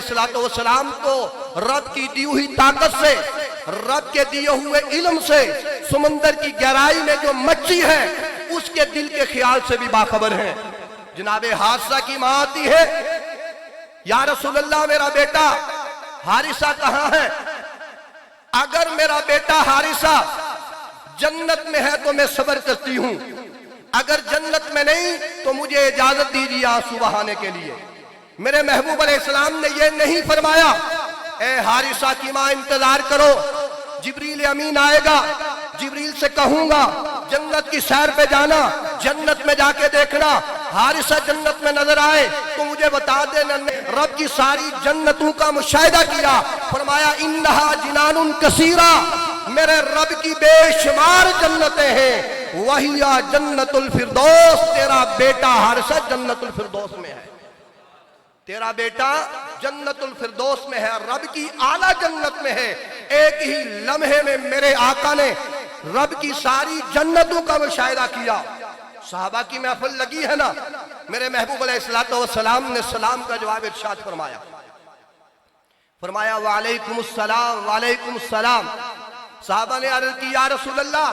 सलाम को रब की दी हुई ताकत से, रब के दिए हुए इल्म से समंदर की गहराई में जो मच्छी है उसके दिल के ख्याल से भी बाखबर है। जनाबे हादसा की मां आती है, या रसूलल्लाह मेरा बेटा हारिसा कहां है? अगर मेरा बेटा हारिसा जन्नत में है तो मैं सब्र करती हूं, अगर जन्नत में नहीं तो मुझे इजाजत दीजिए आंसू बहाने के लिए। मेरे महबूब अलैहिस्सलाम ने यह नहीं फरमाया ए हारिसा की मां इंतजार करो, जिब्रील अमीन आएगा, जिब्रील से कहूंगा जन्नत की सैर पे जाना, जन्नत में जाके देखना, हारिसा जन्नत में नजर आए तो मुझे बता देना। रब की सारी जन्नतों का मुशाहिदा किया, फरमाया इन्नहा जिनानुन कसीरा, मेरे रब की बेशुमार जन्नतें हैं, वही जन्नतुल फिरदौस, तेरा बेटा हारिसा जन्नतुल फिरदौस में है, तेरा बेटा जन्नतुल फिरदौस में है, रब की आला जन्नत में है। एक ही लम्हे में मेरे आका ने रब की सारी जन्नतों का मुशाहिदा किया। सहाबा की महफिल लगी है ना, मेरे महबूब अलैहिस्सलाम ने सलाम का जवाब इरशाद फरमाया, फरमाया वालेकुमुस्सलाम वालेकुमुस्सलाम। सहाबा ने अर्ज की या रसूलल्लाह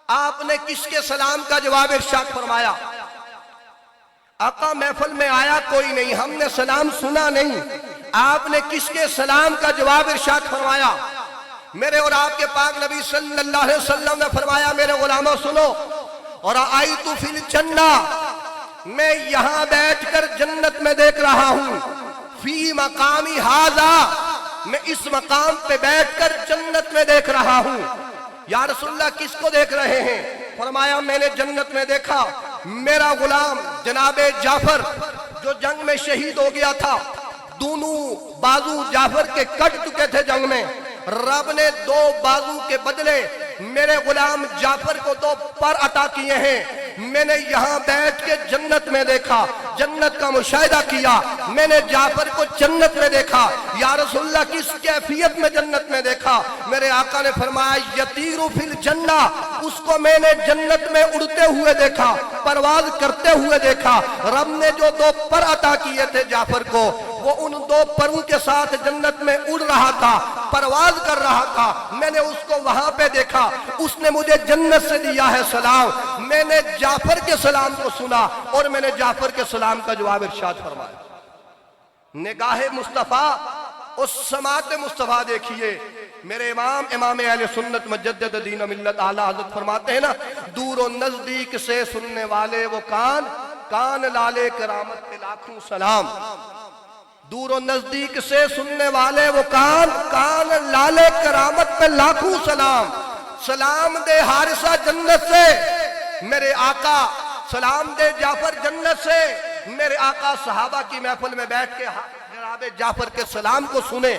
आपने किसके सलाम का जवाब इरशाद फरमाया? आका महफिल में आया कोई नहीं, हमने सलाम सुना नहीं, आपने किसके सलाम का जवाब इरशाद फरमाया? मेरे और आपके पाक नबी सल्लल्लाहु अलैहि वसल्लम ने फरमाया मेरे गुलामों सुनो, और आई तू फिल जन्ना, मैं यहां बैठकर जन्नत में देख रहा हूं, फी मकामी हाजा, मैं इस मकाम पे बैठकर जन्नत में देख रहा हूं। या रसूलल्लाह किसको देख रहे हैं? फरमाया मैंने जन्नत में देखा मेरा गुलाम जनाबे जाफर जो जंग में शहीद हो गया था, दोनों बाजू जाफर के कट चुके थे जंग में, रब ने दो बाजू के बदले मेरे गुलाम जाफर को दो पर अता किए हैं। मैंने यहाँ बैठ के जन्नत में देखा, जन्नत का मुशाहिदा किया, मैंने जाफर को जन्नत में देखा। या रसूलल्लाह किस कैफियत में जन्नत में देखा? मेरे आका ने फरमाया यतीरु फिल जन्ना, उसको मैंने जन्नत में उड़ते हुए देखा, परवाज करते हुए देखा। रब ने जो दो पर अता किए थे जाफर को, वो उन दो परों के साथ जन्नत में उड़ रहा था, परवाज कर रहा था, मैंने उसको वहां पे देखा, उसने मुझे जन्नत से दिया है सलाम। मैंने जाफर के सलाम को सुना और मैंने जाफर के सलाम का जवाब इरशाद फरमाया। निगाहे मुस्तफा उस समात मुस्तफा देखिए, मेरे इमाम इमाम अहले सुन्नत मुजद्दिद दीन मिल्लत आला हज़रत फरमाते हैं ना, दूर और नजदीक से सुनने वाले वो कान, कान लाले करामत पे लाखों सलाम। दूर और नजदीक से सुनने वाले वो कान, कान लाले करामत पे लाखों सलाम। सलाम दे हारिसा जन्नत से, मेरे आका सलाम दे जाफर जन्नत से। मेरे आका सहाबा की महफिल में बैठ के जनाबे जाफर के सलाम को सुने,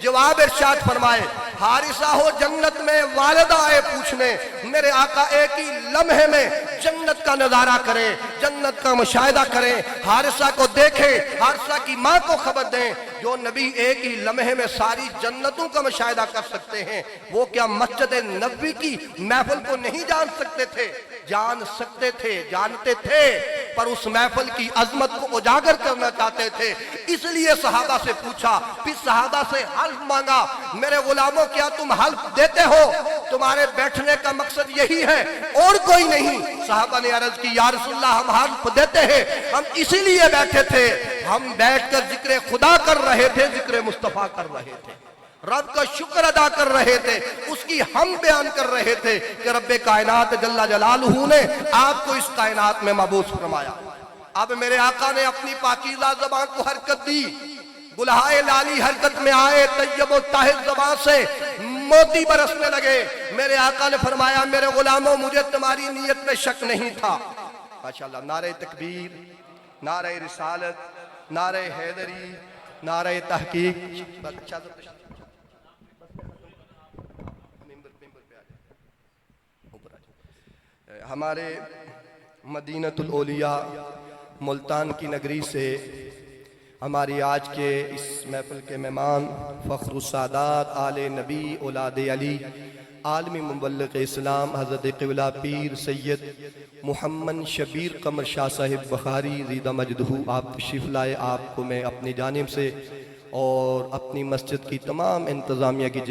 जवाब इरशाद फरमाए हारिसा हो जन्नत में, वालिदा आए पूछने। मेरे आका एक ही लम्हे में जन्नत का नजारा करें, जन्नत का मुशाहिदा करें, हारिसा को देखें, हारिसा की माँ को खबर दें। जो नबी एक ही लम्हे में सारी जन्नतों का मुशाहिदा कर सकते हैं, वो क्या मस्जिद नबवी की महफिल को नहीं जान सकते थे? जान सकते थे, जानते थे, पर उस महफिल की अजमत को उजागर करना चाहते थे, इसलिए सहाबा से पूछा, फिर सहाबा से हल्फ मांगा। मेरे गुलामों क्या तुम हल्फ देते हो? तुम्हारे बैठने का मकसद यही है और कोई नहीं। सहाबा ने अर्ज की या रसूलल्लाह हम हल्फ देते हैं, हम इसीलिए बैठे थे, हम बैठकर जिक्र खुदा कर रहे थे, जिक्र मुस्तफा कर रहे थे, रब का शुक्र अदा कर रहे थे, उसकी हम बयान कर रहे थे कि रब्बे कायनात जल्ला जलालहू ने आपको इस कायनात में मबूस फरमाया। अब मेरे आका ने अपनी पाकीज़ा ज़बान को हरकत दी, गुलहाए लाली हरकत में आए, तैयब और ताहिर ज़बान से मोती बरसने लगे। मेरे आका ने फरमाया मेरे गुलामों मुझे तुम्हारी नीयत में शक नहीं था। माशाअल्लाह, नारे तकबीर, नारे रिसालत, नारे हैदरी, नारे तहकीक। हमारे मदीनतुल औलिया मुल्तान की नगरी से हमारी आज के इस महफिल के मेहमान फ़ख्रुस सादात आले नबी औलाद अली आलमी मुबल्लिग़ इस्लाम हज़रत क़िबला पीर सैयद मोहम्मद शबीर कमर शाह साहिब बुखारी ज़ीदा मजदहू आप तशरीफ़ लाए। आपको मैं अपनी जानिब से और अपनी मस्जिद की तमाम इंतज़ामिया की